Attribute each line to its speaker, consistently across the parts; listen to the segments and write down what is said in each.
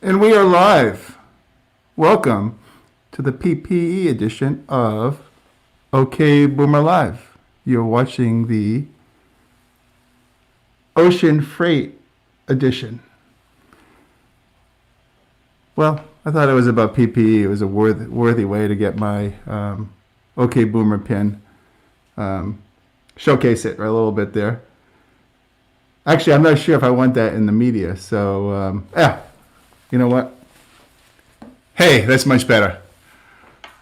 Speaker 1: And we are live. Welcome to the PPE edition of OK Boomer Live. You're watching the Ocean Freight edition. Well, I thought it was about PPE. It was a worthy way to get my OK Boomer pin. Showcase it a little bit there. Actually, I'm not sure if I want that in the media. So, you know what? Hey, that's much better.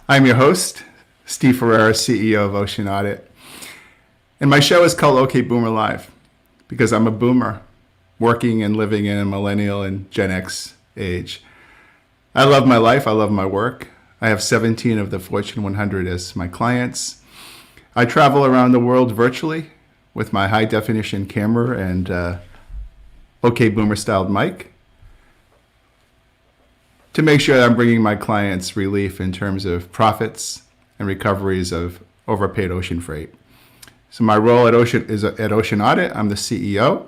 Speaker 1: I'm your host, Steve Ferreira, CEO of Ocean Audit. And my show is called OK Boomer Live because I'm a boomer working and living in a millennial and Gen X age. I love my life. I love my work. I have 17 of the Fortune 100 as my clients. I travel around the world virtually with my high definition camera and OK Boomer styled mic to make sure that I'm bringing my clients relief in terms of profits and recoveries of overpaid ocean freight. So my role at Ocean Audit. I'm the CEO,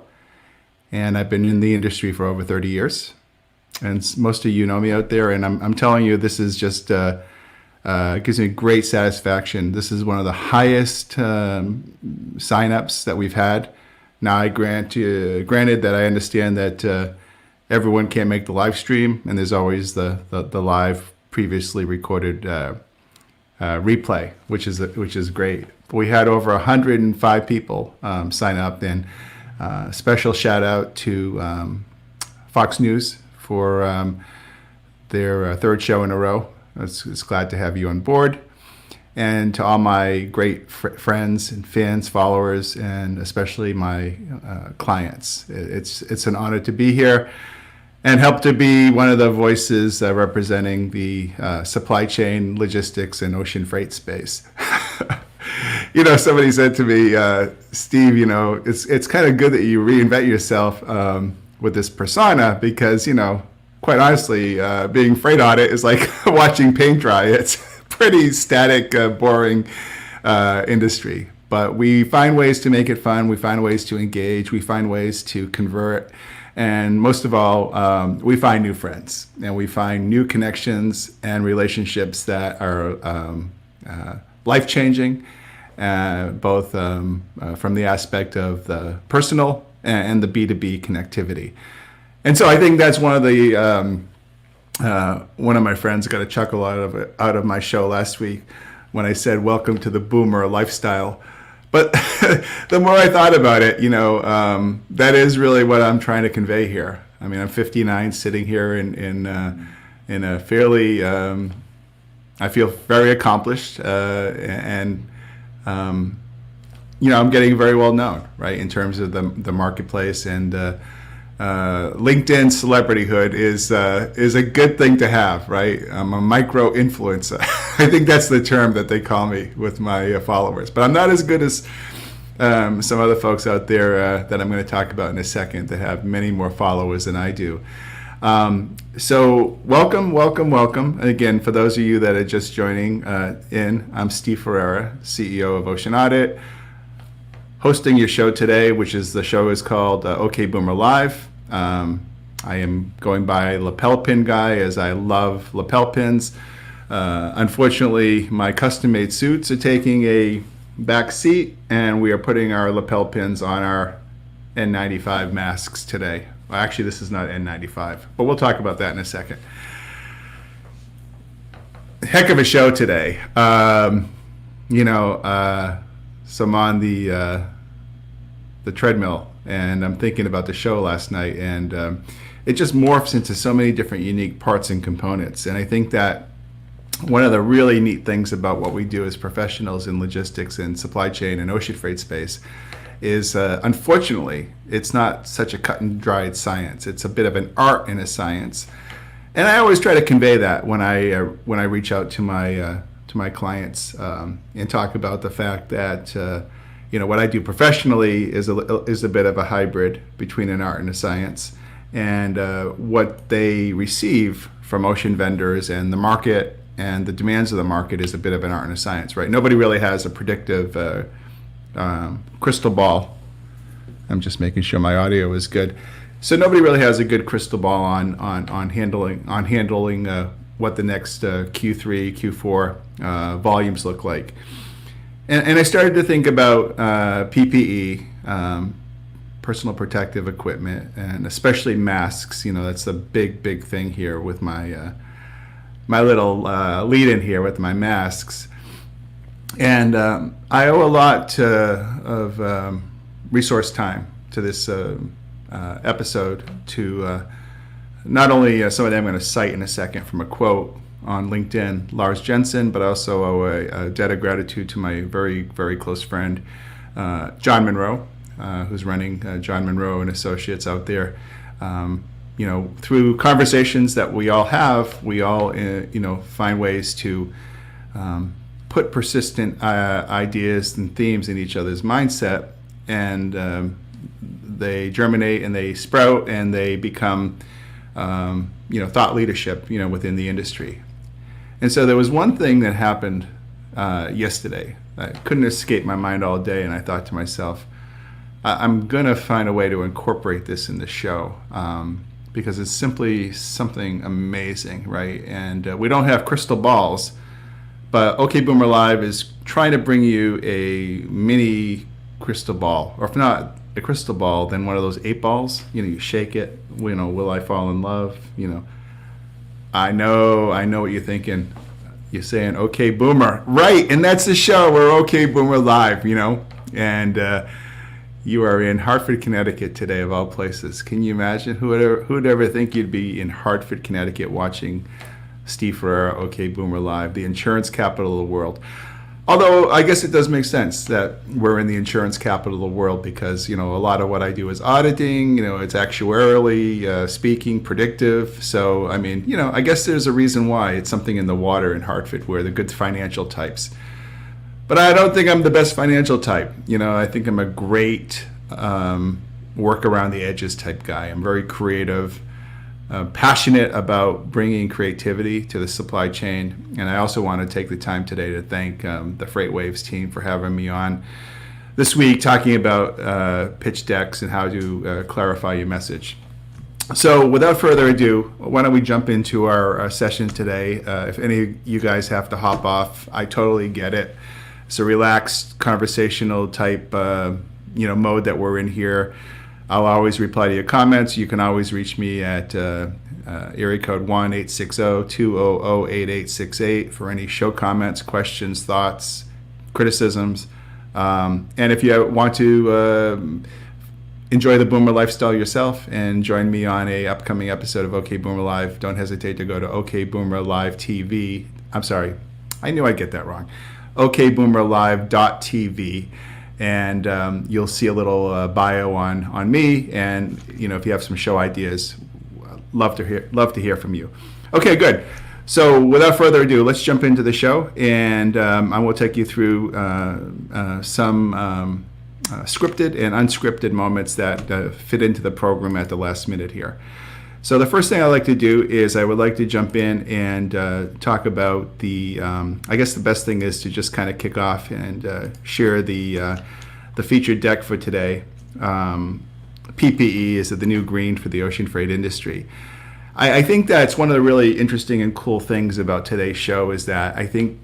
Speaker 1: and I've been in the industry for over 30 years. And most of you know me out there, and I'm telling you, this is just gives me great satisfaction. This is one of the highest signups that we've had. Now, I granted that I understand that everyone can't make the live stream, and there's always the live previously recorded replay, which is great. But we had over 105 people sign up, and special shout out to Fox News for their third show in a row. It's glad to have you on board. And to all my great friends and fans, followers, and especially my clients. It's an honor to be here and help to be one of the voices representing the supply chain, logistics, and ocean freight space. Somebody said to me, Steve, it's kind of good that you reinvent yourself with this persona because, quite honestly, being freight audit is like watching paint dry. It's pretty static, boring industry. But we find ways to make it fun. We find ways to engage. We find ways to convert. And most of all, we find new friends. And we find new connections and relationships that are life-changing, both from the aspect of the personal and the B2B connectivity. And so I think that's one of the one of my friends got a chuckle out of my show last week when I said, "Welcome to the boomer lifestyle." But the more I thought about it, that is really what I'm trying to convey here. I mean, I'm 59, sitting here in a fairly, I feel very accomplished, and I'm getting very well known, right, in terms of the marketplace, and LinkedIn celebrityhood is a good thing to have, right? I'm a micro influencer. I think that's the term that they call me with my followers. But I'm not as good as some other folks out there that I'm going to talk about in a second that have many more followers than I do. So welcome. And again, for those of you that are just joining I'm Steve Ferreira, CEO of Ocean Audit, hosting your show today, which is the show is called OK Boomer Live. I am going by lapel pin guy, as I love lapel pins. Unfortunately, my custom-made suits are taking a back seat, and we are putting our lapel pins on our N95 masks today. Well, actually, this is not N95, but we'll talk about that in a second. Heck of a show today. So I'm on the treadmill, and I'm thinking about the show last night, and it just morphs into so many different unique parts and components. And I think that one of the really neat things about what we do as professionals in logistics and supply chain and ocean freight space is, unfortunately, it's not such a cut and dried science. It's a bit of an art and a science. And I always try to convey that when I reach out to my clients and talk about the fact that what I do professionally is a bit of a hybrid between an art and a science, and what they receive from ocean vendors and the market and the demands of the market is a bit of an art and a science, right? Nobody really has a predictive crystal ball. I'm just making sure my audio is good. So nobody really has a good crystal ball on handling what the next Q3, Q4 volumes look like. And I started to think about PPE, personal protective equipment, and especially masks. That's the big thing here with my my little lead in here with my masks. And I owe a lot of resource time to this episode to not only some of them I'm going to cite in a second from a quote on LinkedIn, Lars Jensen, but also owe a debt of gratitude to my very close friend, John Monroe, who's running John Monroe and Associates out there. Through conversations that we all have, we all find ways to put persistent ideas and themes in each other's mindset, and they germinate and they sprout and they become thought leadership within the industry. And so there was one thing that happened yesterday that couldn't escape my mind all day, and I thought to myself, I'm gonna find a way to incorporate this in the show, because it's simply something amazing, right? And we don't have crystal balls, but OK Boomer Live is trying to bring you a mini crystal ball, or if not a crystal ball, then one of those 8 balls. You shake it. Will I fall in love? I know what you're thinking. You're saying OK Boomer, right? And that's the show. We're OK Boomer Live. And you are in Hartford, Connecticut today, of all places. Can you imagine? Who'd ever think you'd be in Hartford, Connecticut, watching Steve Ferreira, OK Boomer Live, the insurance capital of the world? Although I guess it does make sense that we're in the insurance capital of the world, because a lot of what I do is auditing. It's actuarially speaking, predictive. So I guess there's a reason why it's something in the water in Hartford. We're the good financial types. But I don't think I'm the best financial type. I think I'm a great work around the edges type guy. I'm very creative, passionate about bringing creativity to the supply chain. And I also want to take the time today to thank the FreightWaves team for having me on this week, talking about pitch decks and how to clarify your message. So without further ado, why don't we jump into our session today? If any of you guys have to hop off, I totally get it. It's a relaxed, conversational type mode that we're in here. I'll always reply to your comments. You can always reach me at area code 1-860-200-8868 for any show comments, questions, thoughts, criticisms. And if you want to enjoy the Boomer lifestyle yourself and join me on a upcoming episode of OK Boomer Live, don't hesitate to go to OK Boomer Live TV. I'm sorry, I knew I'd get that wrong. okboomerlive.tv, and you'll see a little bio on me, and if you have some show ideas, love to hear from you. Okay, good. So without further ado, let's jump into the show, and I will take you through some scripted and unscripted moments that fit into the program at the last minute here. So the first thing I like to do is I would like to jump in and talk about the, I guess the best thing is to just kind of kick off and share the featured deck for today. PPE is the new green for the ocean freight industry. I think that's one of the really interesting and cool things about today's show is that I think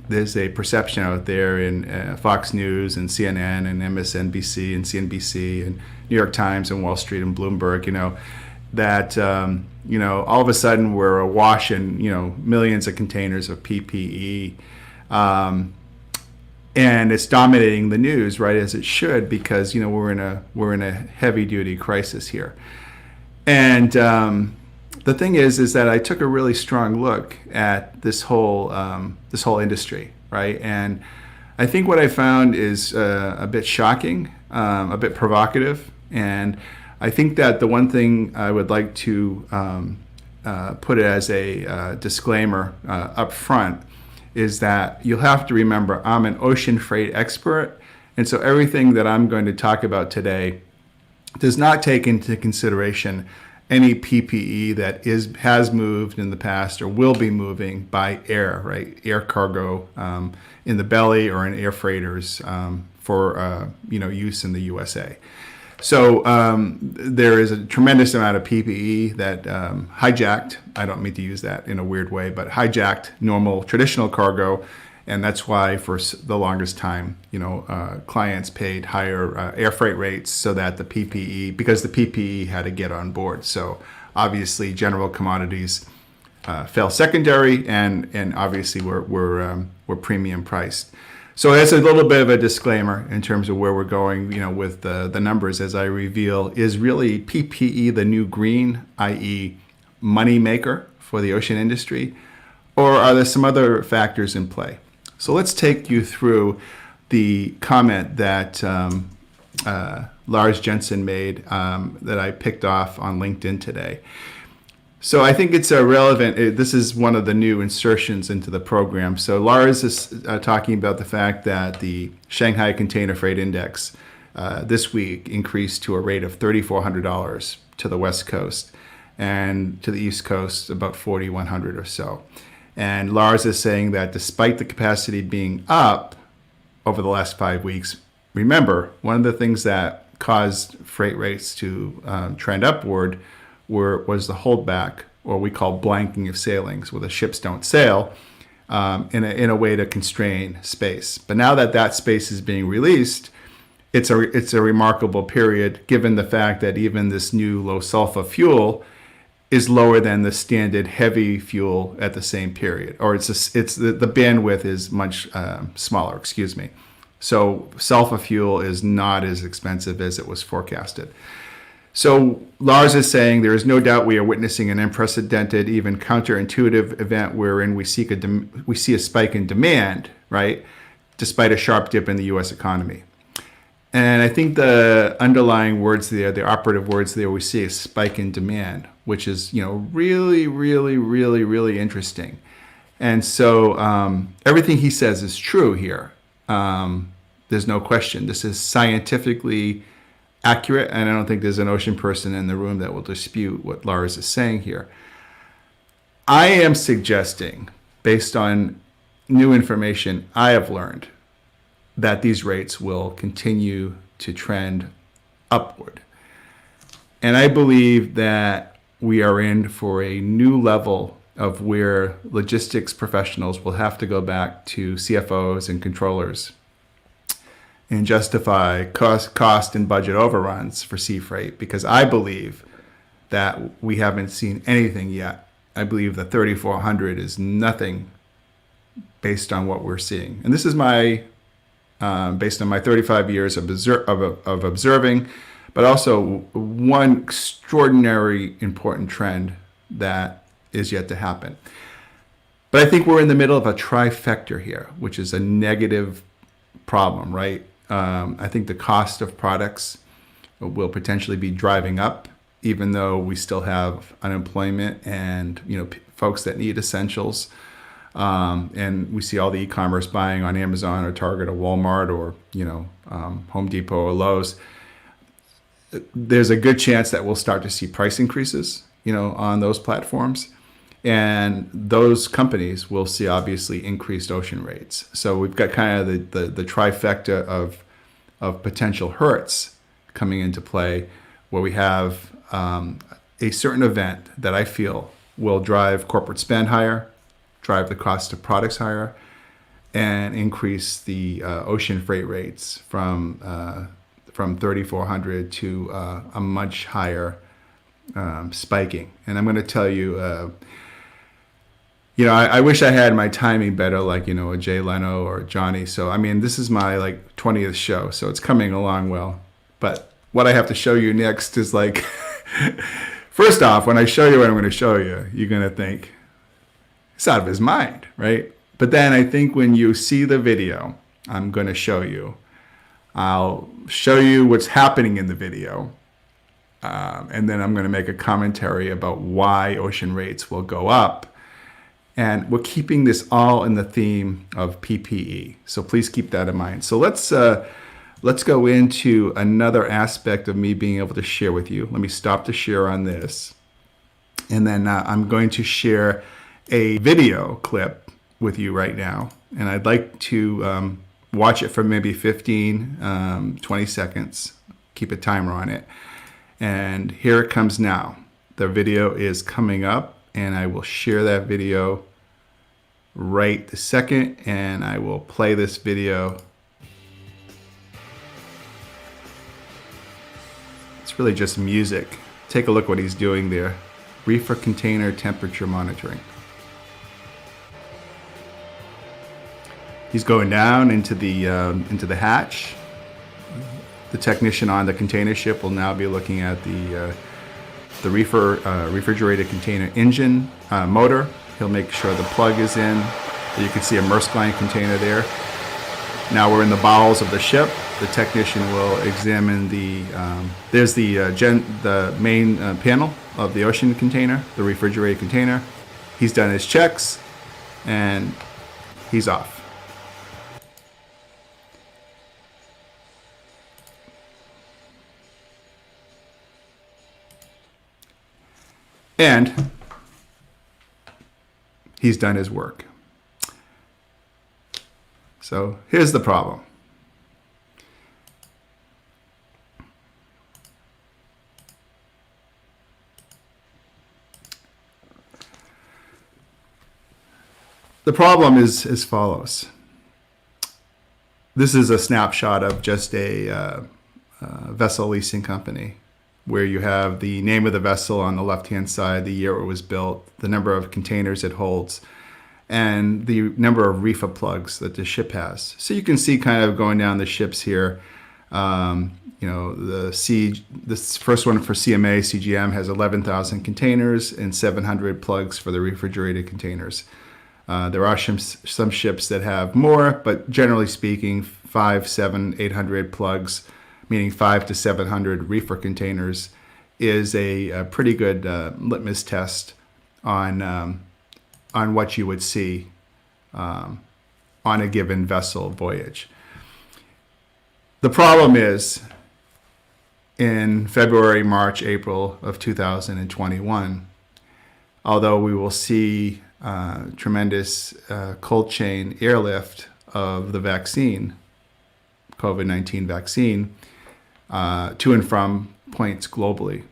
Speaker 1: there's a perception out there in Fox News and CNN and MSNBC and CNBC and New York Times and Wall Street and Bloomberg, that all of a sudden we're awash in millions of containers of PPE, and it's dominating the news, right, as it should, because we're in a heavy duty crisis here. And the thing is that I took a really strong look at this whole industry, right, and I think what I found is a bit shocking, a bit provocative, and I think that the one thing I would like to put it as a disclaimer up front is that you'll have to remember I'm an ocean freight expert, and so everything that I'm going to talk about today does not take into consideration any PPE that has moved in the past or will be moving by air, right? Air cargo in the belly or in air freighters for use in the USA. So there is a tremendous amount of PPE that hijacked, I don't mean to use that in a weird way, but hijacked normal traditional cargo. And that's why for the longest time, clients paid higher air freight rates so that the PPE, because the PPE had to get on board. So obviously general commodities fell secondary and obviously were premium priced. So that's a little bit of a disclaimer in terms of where we're going, with the numbers as I reveal. Is really PPE the new green, i.e. money maker for the ocean industry? Or are there some other factors in play? So let's take you through the comment that Lars Jensen made that I picked off on LinkedIn today. So I think it's relevant. This is one of the new insertions into the program. So Lars is talking about the fact that the Shanghai Container Freight Index this week increased to a rate of $3,400 to the West Coast, and to the East Coast about $4,100 or so. And Lars is saying that despite the capacity being up over the last 5 weeks, remember, one of the things that caused freight rates to trend upward was the holdback, or we call blanking of sailings, where the ships don't sail in a way to constrain space. But now that space is being released, it's a remarkable period, given the fact that even this new low sulfur fuel is lower than the standard heavy fuel at the same period, or the bandwidth is much smaller. Excuse me. So sulfur fuel is not as expensive as it was forecasted. So Lars is saying there is no doubt we are witnessing an unprecedented, even counterintuitive event wherein we see a spike in demand, right, despite a sharp dip in the U.S. economy. And I think the underlying words there, the operative words there, we see a spike in demand, which is really, really, really, really interesting. And so everything he says is true here. There's no question. This is scientifically accurate, and I don't think there's an ocean person in the room that will dispute what Lars is saying here. I am suggesting, based on new information I have learned, that these rates will continue to trend upward. And I believe that we are in for a new level of where logistics professionals will have to go back to CFOs and controllers and justify cost and budget overruns for sea freight, because I believe that we haven't seen anything yet. I believe the 3,400 is nothing based on what we're seeing. And this is based on my 35 years of observing, but also one extraordinary important trend that is yet to happen. But I think we're in the middle of a trifecta here, which is a negative problem, right? I think the cost of products will potentially be driving up, even though we still have unemployment and folks that need essentials. And we see all the e-commerce buying on Amazon or Target or Walmart or Home Depot or Lowe's. There's a good chance that we'll start to see price increases, on those platforms. And those companies will see obviously increased ocean rates. So we've got kind of the trifecta of potential hurts coming into play, where we have a certain event that I feel will drive corporate spend higher, drive the cost of products higher, and increase the ocean freight rates from 3,400 to a much higher spiking. And I'm going to tell you, I wish I had my timing better, like, a Jay Leno or Johnny. So, this is my 20th show, so it's coming along well. But what I have to show you next is first off, when I show you what I'm going to show you, you're going to think, it's out of his mind, right? But then I think when you see the video I'm going to show you, I'll show you what's happening in the video. And then I'm going to make a commentary about why ocean rates will go up. And we're keeping this all in the theme of PPE. So please keep that in mind. So let's go into another aspect of me being able to share with you. Let me stop the share on this. And then I'm going to share a video clip with you right now. And I'd like to watch it for maybe 15, 20 seconds. keep a timer on it. And here it comes now. The video is coming up, and I will share that video right this second, and I will play this video. It's really just music. Take a look what he's doing there. Reefer container temperature monitoring. He's going down into the hatch. The technician on the container ship will now be looking at the refrigerated container engine motor. He'll make sure the plug is in. You can see a Maersk Line container there. Now we're in the bowels of the ship. The technician will examine there's the main panel of the ocean container, the refrigerated container. He's done his checks, and he's off. And he's done his work. So here's the problem. The problem is as follows. This is a snapshot of just a vessel leasing company, where you have the name of the vessel on the left-hand side, the year it was built, the number of containers it holds, and the number of reefer plugs that the ship has. So you can see kind of going down the ships here, this first one for CMA, CGM has 11,000 containers and 700 plugs for the refrigerated containers. There are some ships that have more, but generally speaking, 5, 7, 800 plugs, meaning 5 to 700 reefer containers, is a pretty good litmus test on what you would see on a given vessel voyage. The problem is, in February, March, April of 2021, although we will see tremendous cold chain airlift of the vaccine, COVID-19 vaccine, to and from points globally,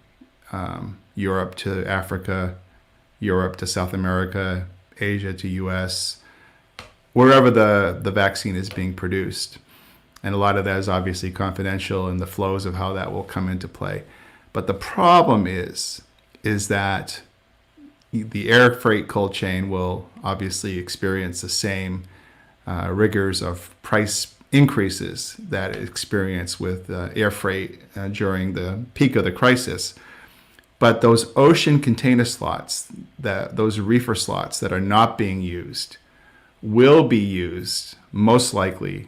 Speaker 1: Europe to Africa, Europe to South America, Asia to US, wherever the vaccine is being produced. And a lot of that is obviously confidential in the flows of how that will come into play. But the problem is that the air freight cold chain will obviously experience the same rigors of price increases that it experienced with air freight during the peak of the crisis. But those ocean container slots, those reefer slots that are not being used, will be used most likely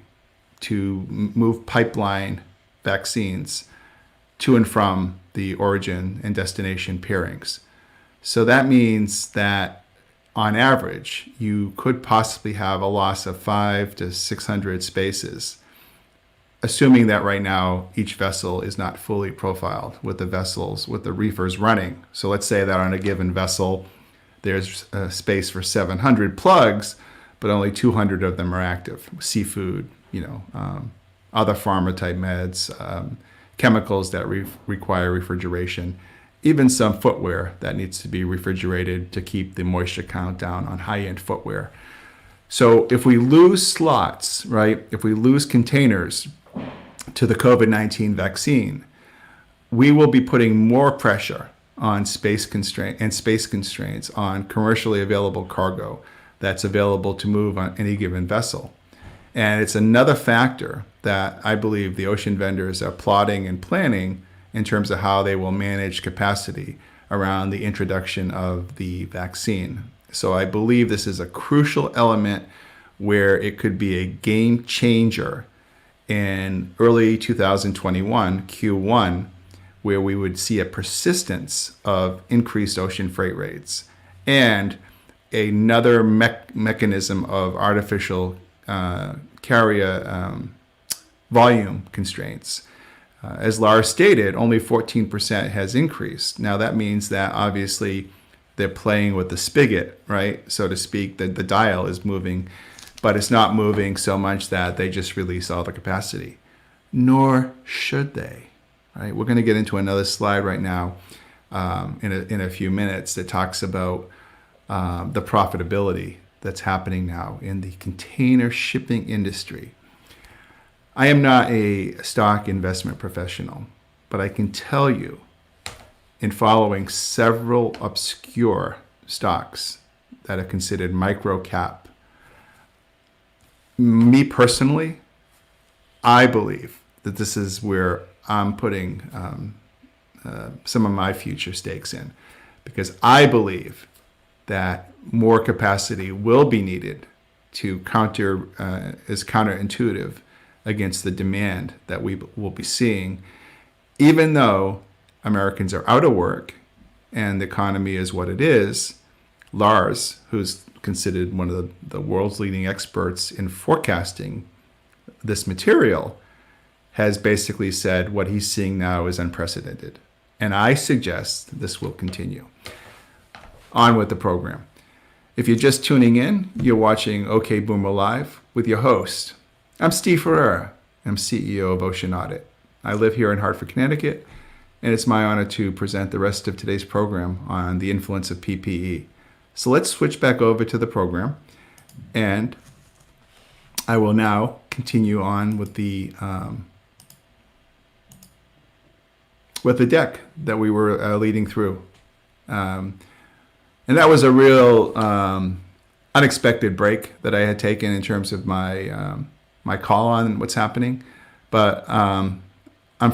Speaker 1: to move pipeline vaccines to and from the origin and destination pairings. So that means that on average, you could possibly have a loss of 500 to 600 spaces, assuming that right now each vessel is not fully profiled with the reefers running. So let's say that on a given vessel, there's space for 700 plugs, but only 200 of them are active. Seafood, other pharma type meds, chemicals that require refrigeration, even some footwear that needs to be refrigerated to keep the moisture count down on high-end footwear. So if we lose slots, right, if we lose containers to the COVID-19 vaccine, we will be putting more pressure on space constraints on commercially available cargo that's available to move on any given vessel. And it's another factor that I believe the ocean vendors are plotting and planning in terms of how they will manage capacity around the introduction of the vaccine. So I believe this is a crucial element where it could be a game changer in early 2021, Q1, where we would see a persistence of increased ocean freight rates and another mechanism of artificial carrier volume constraints. As Lars stated, only 14% has increased. Now that means that obviously they're playing with the spigot, right? So to speak, the dial is moving, but it's not moving so much that they just release all the capacity. Nor should they, Right? We're going to get into another slide right now in a few minutes that talks about the profitability that's happening now in the container shipping industry. I am not a stock investment professional, but I can tell you, in following several obscure stocks that are considered micro cap, me personally, I believe that this is where I'm putting some of my future stakes in, because I believe that more capacity will be needed to is counterintuitive against the demand that we will be seeing, even though Americans are out of work and the economy is what it is. Lars, who's considered one of the world's leading experts in forecasting this material, has basically said what he's seeing now is unprecedented. And I suggest this will continue. On with the program. If you're just tuning in, you're watching OK Boomer Live with your host. I'm Steve Ferreira. I'm CEO of Ocean Audit. I live here in Hartford, Connecticut, and it's my honor to present the rest of today's program on the influence of PPE. So let's switch back over to the program, and I will now continue on with the deck that we were leading through. And that was a real unexpected break that I had taken in terms of my call on what's happening. But I'm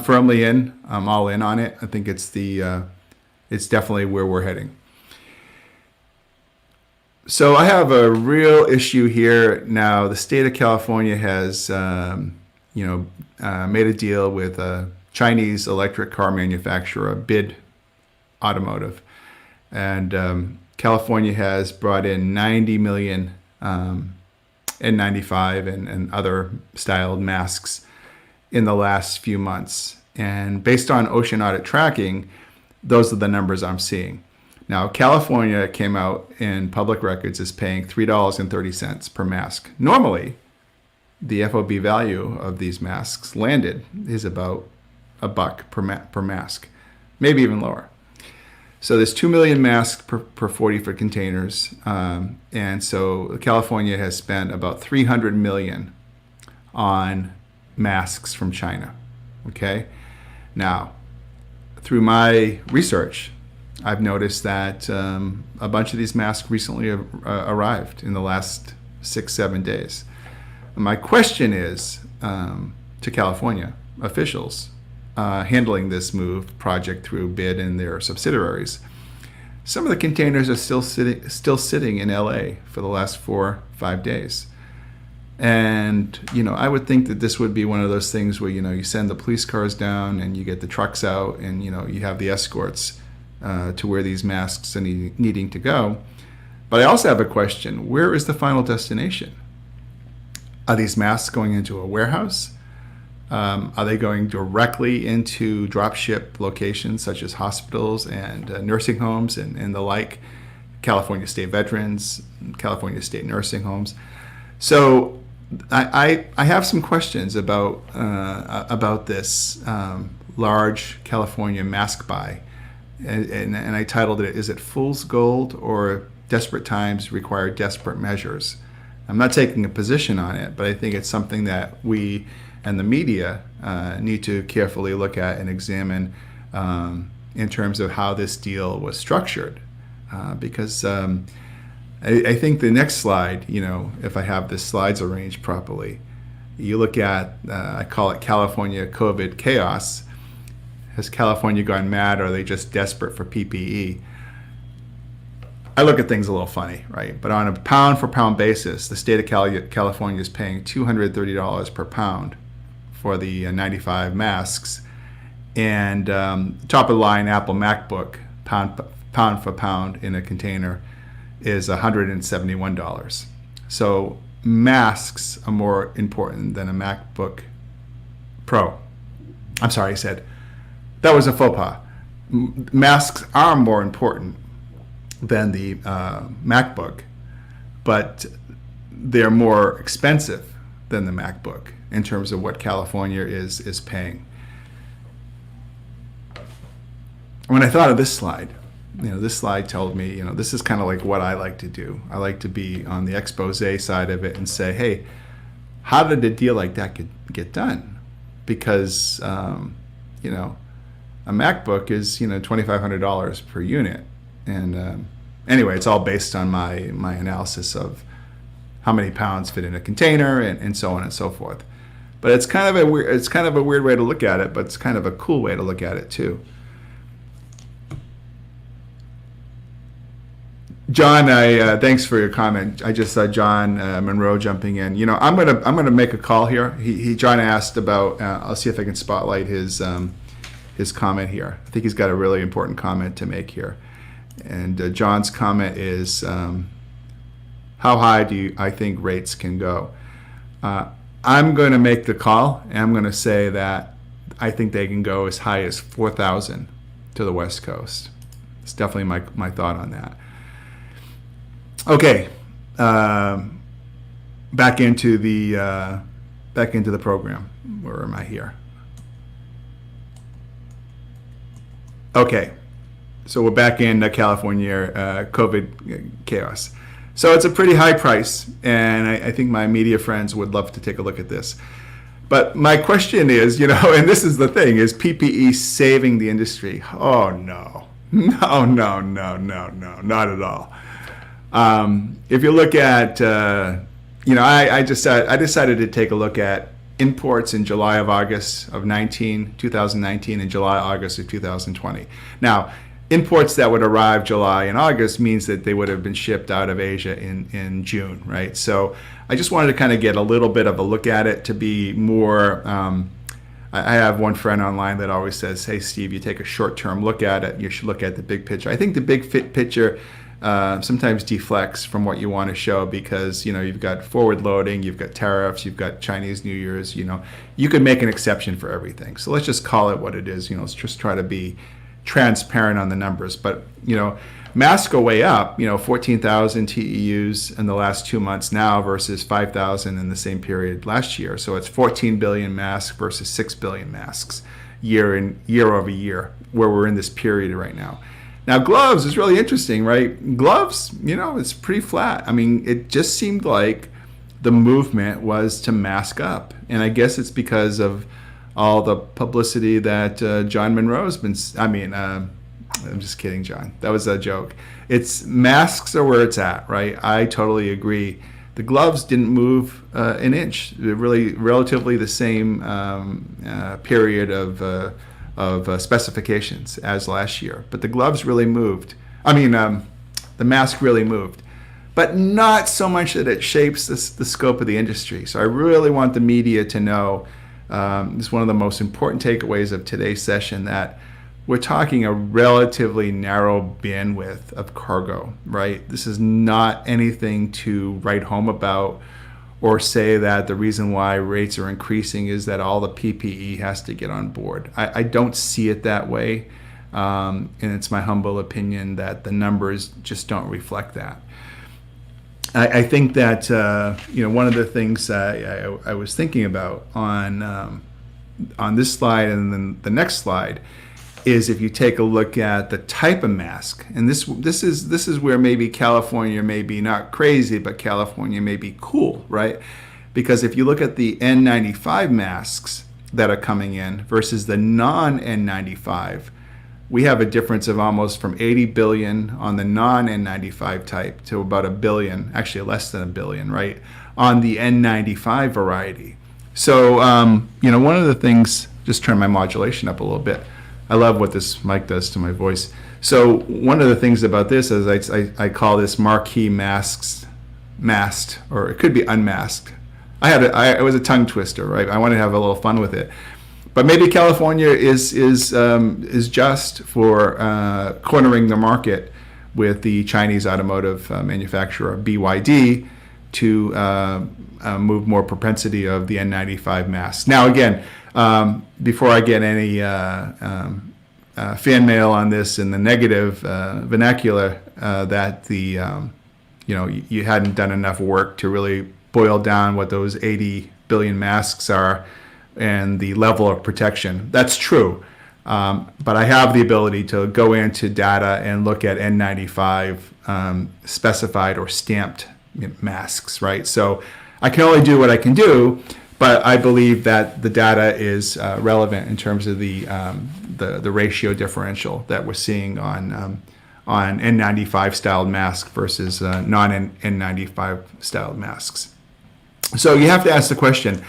Speaker 1: firmly in. I'm all in on it. I think it's definitely where we're heading. So I have a real issue here now. The state of California has, made a deal with a Chinese electric car manufacturer, BID Automotive, and California has brought in 90 million N95 and other styled masks in the last few months. And based on Ocean Audit tracking, those are the numbers I'm seeing. Now, California came out in public records as paying $3.30 per mask. Normally, the FOB value of these masks landed is about $1 per mask, maybe even lower. So there's 2 million masks per 40-foot containers. And so California has spent about $300 million on masks from China. Okay. Now, through my research, I've noticed that a bunch of these masks recently arrived in the last 6-7 days. And my question is to California officials handling this move project through BID and their subsidiaries. Some of the containers are still sitting in LA for the last 4-5 days. And, I would think that this would be one of those things where, you send the police cars down and you get the trucks out and, you have the escorts to where these masks are needing to go. But I also have a question. Where is the final destination? Are these masks going into a warehouse? Are they going directly into dropship locations such as hospitals and nursing homes and the like, California State Veterans, California State Nursing Homes? So I have some questions about this large California mask buy, and I titled it, "Is it fool's gold or desperate times require desperate measures?" I'm not taking a position on it, but I think it's something that we and the media need to carefully look at and examine in terms of how this deal was structured. Because I think the next slide, if I have the slides arranged properly, you look at, I call it California COVID chaos. Has California gone mad, or are they just desperate for PPE? I look at things a little funny, right? But on a pound for pound basis, the state of California is paying $230 per pound for the 95 masks. And top of the line Apple MacBook, pound for pound in a container, is $171. So masks are more important than a MacBook Pro. I'm sorry, I said that was a faux pas. Masks are more important than the MacBook, but they're more expensive than the MacBook in terms of what California is paying. when I thought of this slide, this slide told me, this is kind of like what I like to do. I like to be on the expose side of it and say, hey, how did a deal like that get done? Because, a MacBook is, $2,500 per unit. And anyway, it's all based on my analysis of how many pounds fit in a container and so on and so forth. But it's kind of a weird way to look at it, but it's kind of a cool way to look at it too. John, thanks for your comment. I just saw John Monroe jumping in. I'm gonna make a call here. John asked about. I'll see if I can spotlight his comment here. I think he's got a really important comment to make here. And John's comment is, how high do I think rates can go? I'm going to make the call, and I'm going to say that I think they can go as high as 4,000 to the West Coast. It's definitely my thought on that. Okay, back into the program. Where am I here? Okay, so we're back in California COVID chaos. So it's a pretty high price, and I think my media friends would love to take a look at this. But my question is, and this is the thing, is PPE saving the industry? Oh no, not at all. If you look at, I decided to take a look at imports in July of August of 2019 and July, August of 2020. Now, imports that would arrive July and August means that they would have been shipped out of Asia in June, right? So I just wanted to kind of get a little bit of a look at it to be more, I have one friend online that always says, hey, Steve, you take a short-term look at it, you should look at the big picture. I think the big picture sometimes deflects from what you want to show because, you've got forward loading, you've got tariffs, you've got Chinese New Year's, you could make an exception for everything. So let's just call it what it is, let's just try to be transparent on the numbers. But, masks go way up, 14,000 TEUs in the last 2 months now versus 5,000 in the same period last year. So it's 14 billion masks versus 6 billion masks year over year, where we're in this period right now. Now, gloves is really interesting, right? Gloves, it's pretty flat. I mean, it just seemed like the movement was to mask up. And I guess it's because of all the publicity that John Monroe's been, I'm just kidding, John. That was a joke. It's masks are where it's at, right? I totally agree. The gloves didn't move an inch. They're really relatively the same period of specifications as last year. But the gloves really moved. The mask really moved. But not so much that it shapes the scope of the industry. So I really want the media to know, this is one of the most important takeaways of today's session, that we're talking a relatively narrow bandwidth of cargo, right? This is not anything to write home about or say that the reason why rates are increasing is that all the PPE has to get on board. I don't see it that way, and it's my humble opinion that the numbers just don't reflect that. I think that one of the things I was thinking about on this slide and then the next slide is if you take a look at the type of mask, and this is where maybe California may be not crazy, but California may be cool, right? Because if you look at the N95 masks that are coming in versus the non-N95, we have a difference of almost from 80 billion on the non-N95 type to about a billion, actually less than a billion, right, on the N95 variety. So, one of the things, just turn my modulation up a little bit. I love what this mic does to my voice. So one of the things about this is I call this marquee masked, or it could be unmasked. It was a tongue twister, right? I wanted to have a little fun with it. But maybe California is just for cornering the market with the Chinese automotive manufacturer BYD to move more propensity of the N95 masks. Now again, before I get any fan mail on this in the negative vernacular, that you hadn't done enough work to really boil down what those 80 billion masks are and the level of protection. That's true. But I have the ability to go into data and look at N95 specified or stamped masks, right? So I can only do what I can do, but I believe that the data is relevant in terms of the ratio differential that we're seeing on N95 styled masks versus non-N95 styled masks. So you have to ask the question,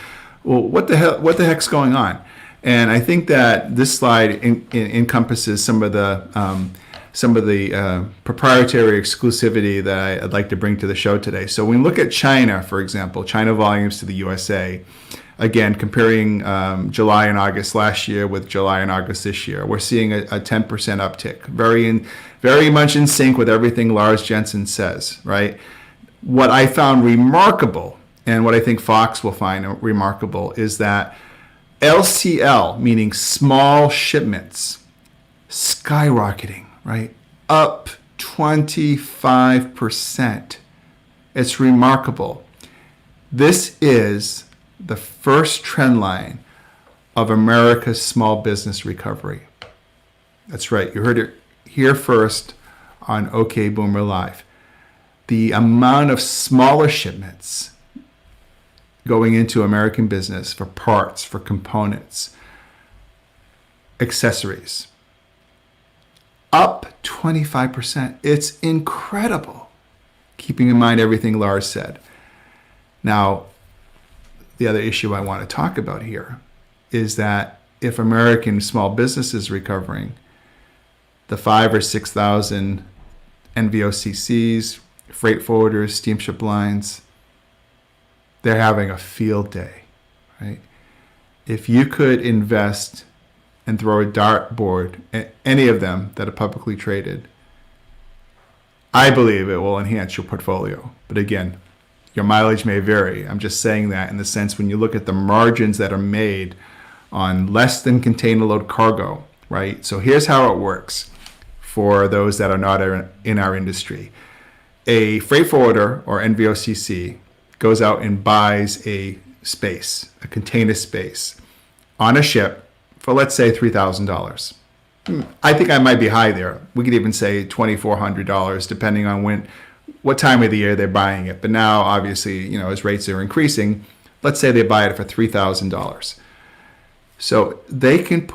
Speaker 1: well, what the heck's going on? And I think that this slide encompasses some of the proprietary exclusivity that I'd like to bring to the show today. So when we look at China, for example, China volumes to the USA, again, comparing July and August last year with July and August this year, we're seeing a 10% uptick, very much in sync with everything Lars Jensen says, right? What I found remarkable, and what I think Fox will find remarkable, is that LCL, meaning small shipments, skyrocketing, right? Up 25%. It's remarkable. This is the first trend line of America's small business recovery. That's right. You heard it here first on OK Boomer Live. The amount of smaller shipments going into American business for parts, for components, accessories, up 25%. It's incredible, keeping in mind everything Lars said. Now, the other issue I want to talk about here is that if American small business is recovering, the 5,000 or 6,000 NVOCCs, freight forwarders, steamship lines, they're having a field day, right? If you could invest and throw a dartboard at any of them that are publicly traded, I believe it will enhance your portfolio. But again, your mileage may vary. I'm just saying that in the sense when you look at the margins that are made on less than container load cargo, right? So here's how it works for those that are not in our industry. A freight forwarder or NVOCC goes out and buys a space, a container space on a ship for, let's say, $3,000. I think I might be high there. We could even say $2,400 depending on what time of the year they're buying it. But now, obviously, as rates are increasing, let's say they buy it for $3,000. So they can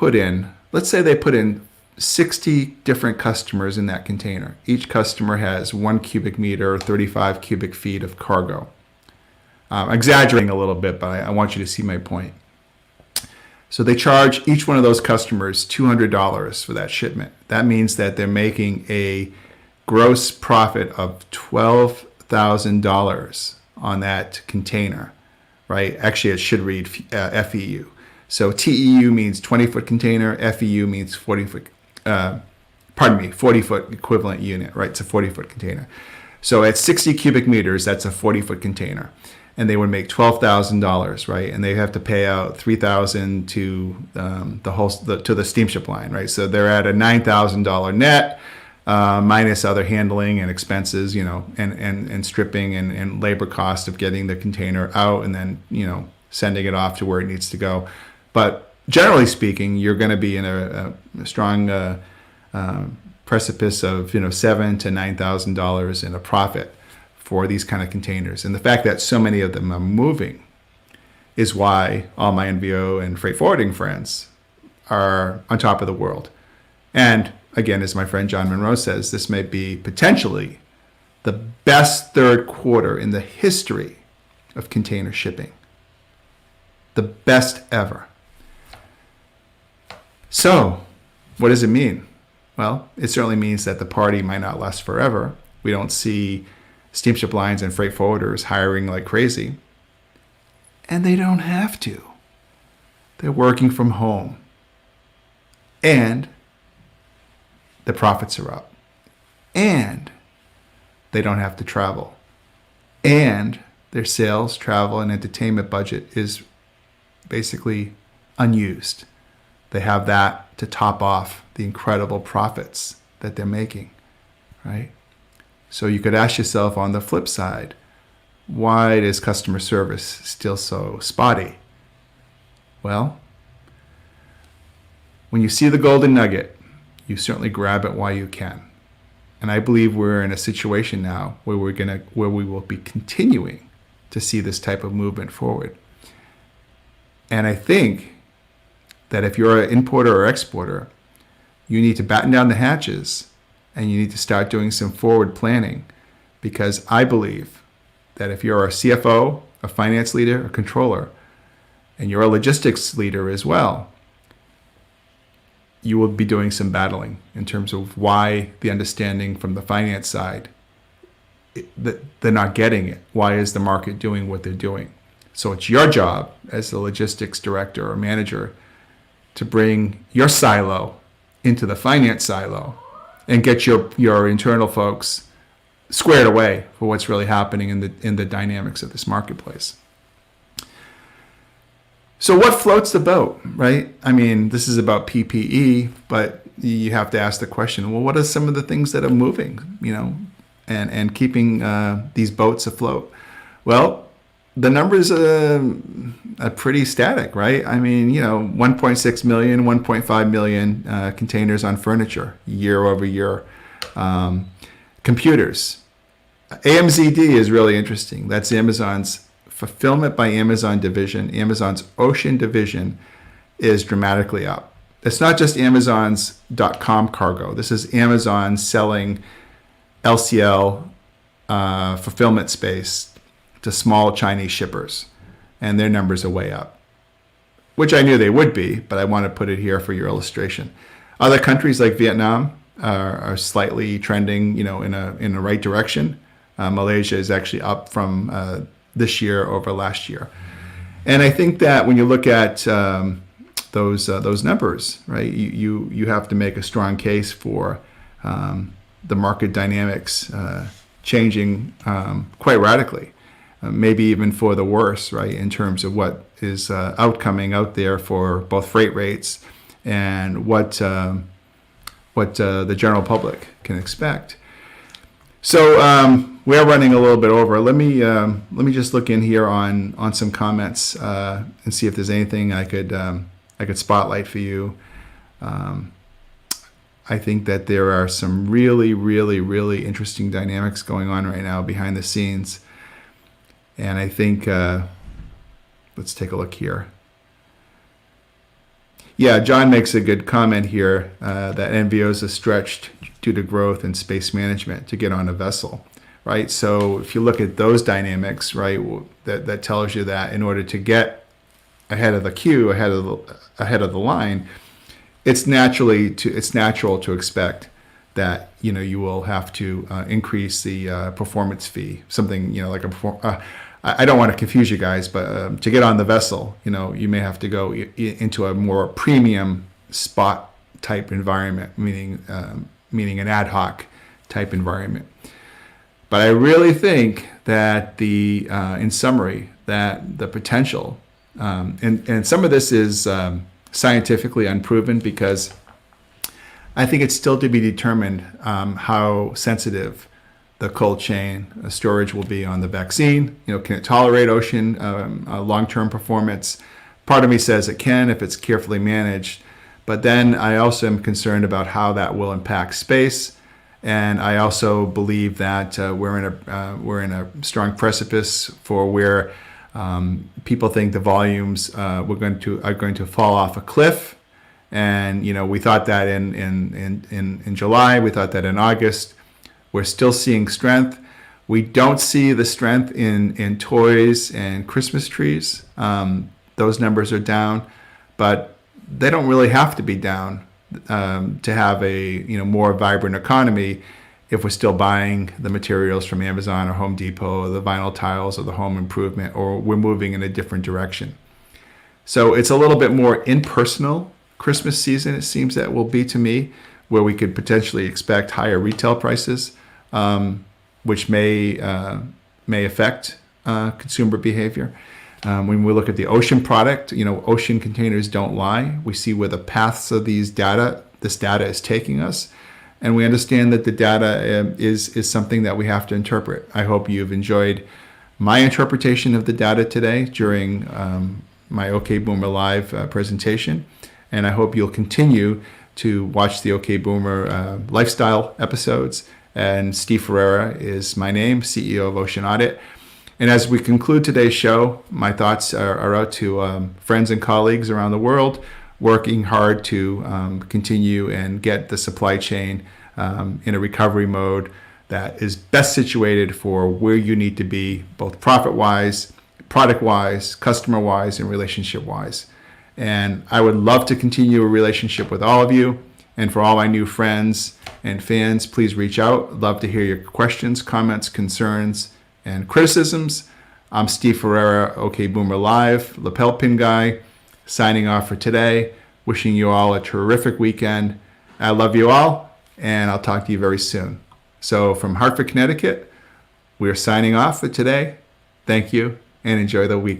Speaker 1: let's say they put in 60 different customers in that container. Each customer has 1 cubic meter or 35 cubic feet of cargo. I'm exaggerating a little bit, but I want you to see my point. So they charge each one of those customers $200 for that shipment. That means that they're making a gross profit of $12,000 on that container, right? Actually, it should read FEU. So TEU means 20-foot container, FEU means 40-foot, 40-foot equivalent unit, right? It's a 40-foot container. So at 60 cubic meters, that's a 40-foot container. And they would make $12,000, right? And they have to pay out $3,000 to to the steamship line, right? So they're at a $9,000 net, minus other handling and expenses, and stripping and labor cost of getting the container out and then sending it off to where it needs to go. But generally speaking, you're going to be in a strong precipice of $7,000 to $9,000 in a profit for these kind of containers. And the fact that so many of them are moving is why all my NVO and freight forwarding friends are on top of the world. And again, as my friend John Monroe says, this may be potentially the best third quarter in the history of container shipping. The best ever. So, what does it mean? Well, it certainly means that the party might not last forever. We don't see steamship lines and freight forwarders hiring like crazy. And they don't have to. They're working from home. And the profits are up. And they don't have to travel. And their sales, travel, and entertainment budget is basically unused. They have that to top off the incredible profits that they're making, right? So you could ask yourself on the flip side, why is customer service still so spotty? Well, when you see the golden nugget, you certainly grab it while you can. And I believe we're in a situation now where we will be continuing to see this type of movement forward. And I think that if you're an importer or exporter, you need to batten down the hatches and you need to start doing some forward planning, because I believe that if you're a CFO, a finance leader, a controller, and you're a logistics leader as well, you will be doing some battling in terms of why the understanding from the finance side that they're not getting it. Why is the market doing what they're doing? So it's your job as the logistics director or manager to bring your silo into the finance silo and get your internal folks squared away for what's really happening in the dynamics of this marketplace. So what floats the boat, right? I mean, this is about PPE, but you have to ask the question, well, what are some of the things that are moving, and keeping these boats afloat? Well, the numbers are pretty static, right? I mean, 1.6 million, 1.5 million containers on furniture year over year. Computers. AMZD is really interesting. That's Amazon's Fulfillment by Amazon division. Amazon's ocean division is dramatically up. It's not just Amazon's .com cargo. This is Amazon selling LCL fulfillment space to small Chinese shippers, and their numbers are way up, which I knew they would be, but I want to put it here for your illustration. Other countries like Vietnam are slightly trending, in the right direction. Malaysia is actually up from this year over last year, and I think that when you look at those numbers, right, you have to make a strong case for the market dynamics changing quite radically, maybe even for the worse, right, in terms of what is outcoming out there for both freight rates and what the general public can expect. So we're running a little bit over. Let me just look in here on some comments and see if there's anything I could spotlight for you. I think that there are some really, really, really interesting dynamics going on right now behind the scenes. And I think, let's take a look here. Yeah, John makes a good comment here that NVOs are stretched due to growth in space management to get on a vessel, right? So if you look at those dynamics, right, that tells you that in order to get ahead of the queue, ahead of the line, it's natural to expect that you will have to increase the performance fee, something like I don't want to confuse you guys, but to get on the vessel, you may have to go into a more premium spot type environment, meaning an ad hoc type environment. But I really think that in summary, that the potential, and some of this is scientifically unproven, because I think it's still to be determined how sensitive the cold chain storage will be on the vaccine. Can it tolerate ocean long-term performance? Part of me says it can if it's carefully managed, but then I also am concerned about how that will impact space. And I also believe that we're in a strong precipice for where people think the volumes are going to fall off a cliff. And we thought that in July, we thought that in August. We're still seeing strength. We don't see the strength in toys and Christmas trees. Those numbers are down, but they don't really have to be down to have a more vibrant economy if we're still buying the materials from Amazon or Home Depot or the vinyl tiles or the home improvement, or we're moving in a different direction. So it's a little bit more impersonal Christmas season, it seems that will be to me, where we could potentially expect higher retail prices, which may affect consumer behavior. When we look at the ocean product, ocean containers don't lie. We see where the paths of this data is taking us, and we understand that the data is something that we have to interpret. I hope you've enjoyed my interpretation of the data today during my OK Boomer Live presentation. And I hope you'll continue to watch the OK Boomer lifestyle episodes. And Steve Ferreira is my name, CEO of Ocean Audit. And as we conclude today's show, my thoughts are out to friends and colleagues around the world working hard to continue and get the supply chain in a recovery mode that is best situated for where you need to be, both profit-wise, product-wise, customer-wise, and relationship-wise. And I would love to continue a relationship with all of you. And for all my new friends and fans, please reach out. I'd love to hear your questions, comments, concerns, and criticisms. I'm Steve Ferreira, OK Boomer Live, lapel pin guy, signing off for today. Wishing you all a terrific weekend. I love you all, and I'll talk to you very soon. So from Hartford, Connecticut, we're signing off for today. Thank you, and enjoy the weekend.